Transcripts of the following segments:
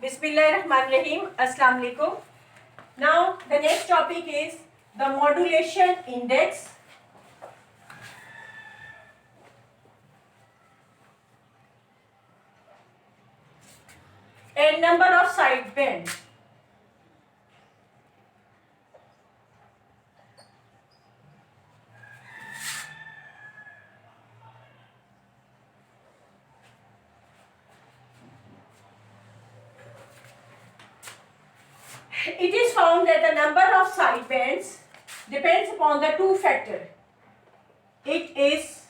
Bismillahirrahmanirrahim. Assalamu alaikum. Now the next topic is the modulation index. And number of side bands. It is found that the number of side bands depends upon the two factors. It is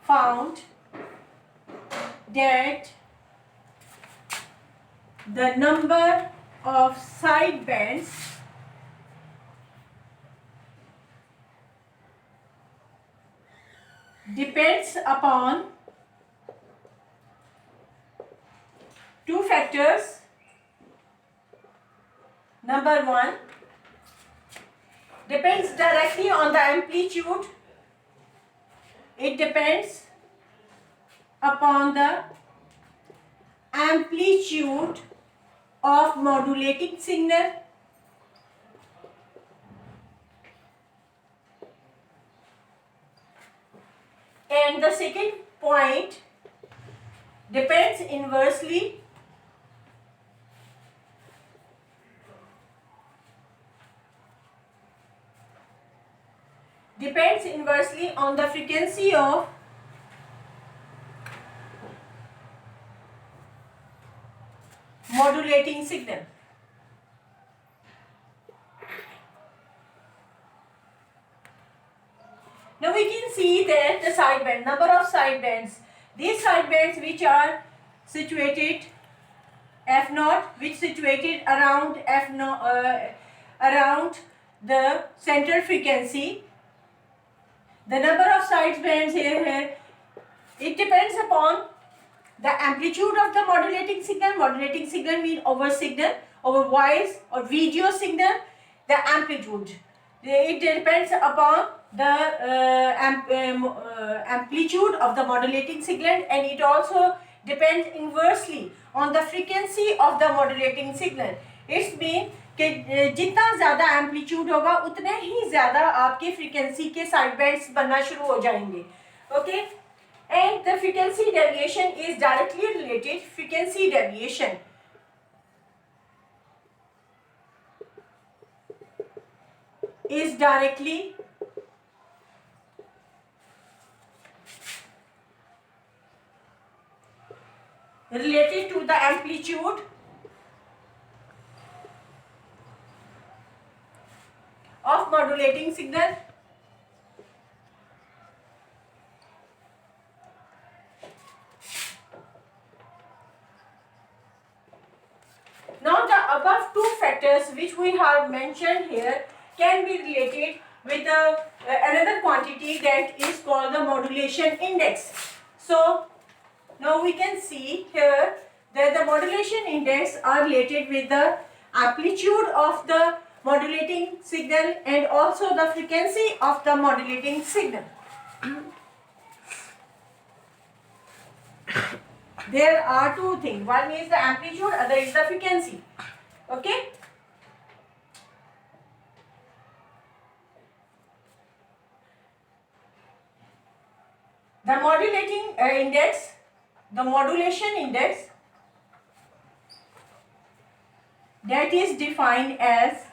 found that the number of side bands depends upon two factors. Number one, depends directly on the amplitude. It depends upon the amplitude of modulating signal. And the second point depends inversely on the frequency of modulating signal. Now we can see that the sideband, number of sidebands. These sidebands which are situated F0, which situated around F0, around the central frequency. The number of sidebands here, it depends upon the amplitude of the modulating signal. Modulating signal means over signal, over voice or video signal, the amplitude. It depends upon the amplitude of the modulating signal, and it also depends inversely on the frequency of the modulating signal. It means कि जितना ज़्यादा amplitude होगा उतने ही ज़्यादा आपके frequency के side bands बनना शुरू हो जाएंगे. Okay, and the frequency deviation is directly related. Frequency deviation is directly related to the amplitude of modulating signal. Now the above two factors which we have mentioned here can be related with another quantity that is called the modulation index. So now we can see here that the modulation index are related with the amplitude of the modulating signal and also the frequency of the modulating signal. There are two things. One is the amplitude, other is the frequency. Okay. The modulating index, the modulation index, that is defined as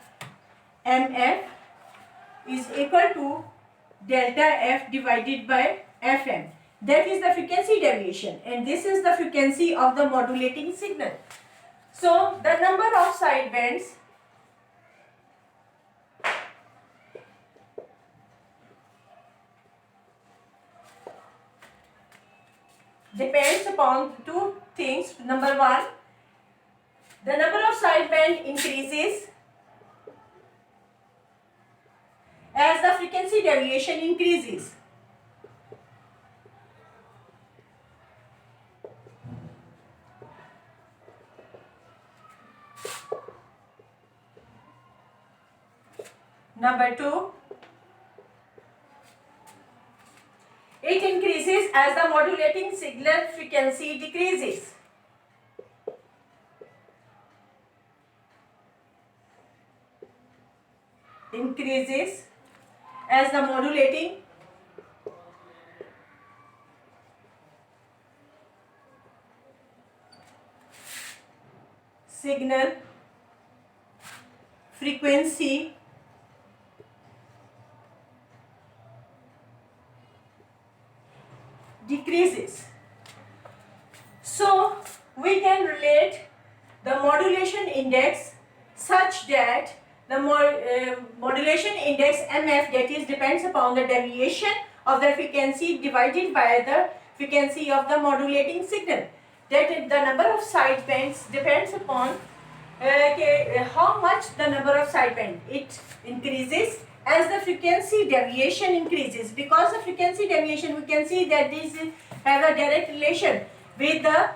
MF is equal to delta F divided by Fm. That is the frequency deviation, and this is the frequency of the modulating signal. So the number of sidebands depends upon two things. Number one, the number of sideband increases as the frequency deviation increases. Number two, it increases as the modulating signal frequency decreases. increases as the modulating signal frequency decreases. So we can relate the modulation index such that the modulation index MF, that is depends upon the deviation of the frequency divided by the frequency of the modulating signal. That the number of sidebands depends upon how much the number of sideband it increases as the frequency deviation increases. Because the frequency deviation, we can see that this have a direct relation with the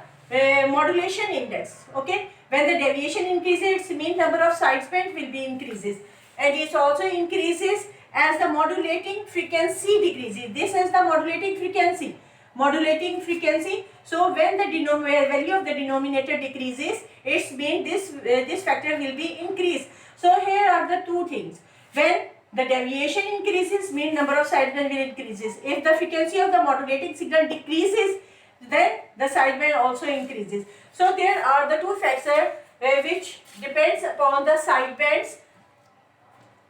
modulation index. Okay, when the deviation increases, it means number of sideband will be increases, and it also increases as the modulating frequency decreases. This is the modulating frequency. Modulating frequency. So when the value of the denominator decreases, it means this factor will be increased. So here are the two things. When the deviation increases, means number of sideband will increases. If the frequency of the modulating signal decreases, then the sideband also increases. So there are the two factors which depends upon the sidebands.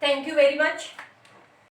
Thank you very much.